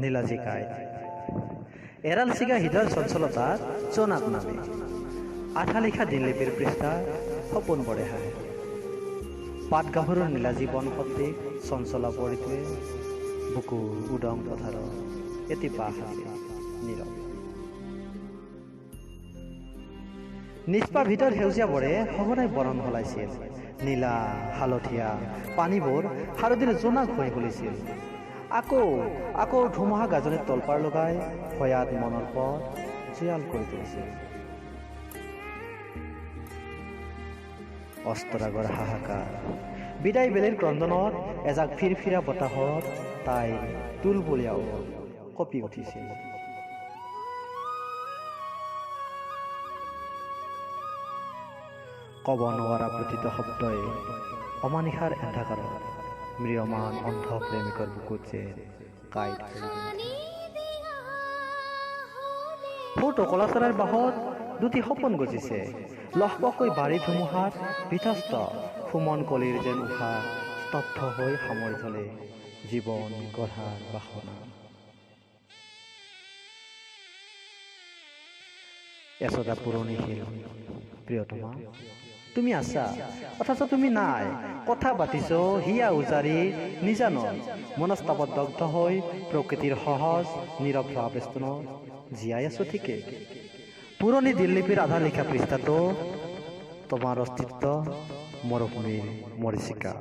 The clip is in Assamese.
নীলাজী কাইট এৰাল চিগা হৃদয়ৰ চঞ্চলতাত জনাত নামে আঠা লিখা দিনলিপিৰ পৃষ্ঠা সপোন বৰে হাঁহে পাত গাভৰুৰ নীলাজী বন সদৃশ চঞ্চলা পৰিটোৱে বুকুৰ উদং পথাৰৰ এটি পাহ আছে নীৰৱ নিষ্পা ভিতৰত সেউজীয়া বৰে সঘনাই বৰণ সলাইছিল নীলা হালধীয়া পানীবোৰ হালধিৰ জোনাক হৈ খুলিছিল আকৌ ধুমুহা গাজনিত তলপাৰ লগাই ভয়াত মনৰ পথ জিয়াল কৰি তুলিছিল অস্তৰাগৰ হাহাকাৰ বিদায় বেলিৰ ক্ৰন্দনত এজাক ফিৰফিৰা বতাহত তাইৰ তুলবলীয়াও কঁপি উঠিছিল কব নোৱাৰা প্ৰতিটো শব্দই অমানিশাৰ এন্ধাকাৰত ম্ৰিয়মান অন্ধ প্ৰেমিকৰ বুকুত যে কাইট সৌ টকলা চৰাইৰ বাহত দুটি সপোন গজিছে লহপহকৈ বাৰী ধুমুহাত বিধ্বস্ত সুমন কলিৰ যেন উশাহ স্তব্ধ হৈ সামৰি থলে জীৱন গঢ়াৰ বাসনা এচটা পুৰণি শিল প্ৰিয়তমা তুমি আছা অথচ তুমি নাই কথা পাতিছ হিয়া উজাৰি নিজানত মনস্তাপত দগ্ধ হৈ প্ৰকৃতিৰ সহজ নীৰৱ ভাৱেষ্টনত জীয়াই আছো ঠিকে পুৰণি দিললিপিৰ আধা লিখা পৃষ্ঠাটো তোমাৰ অস্তিত্ব মৰুভূমিৰ মৰিচিকা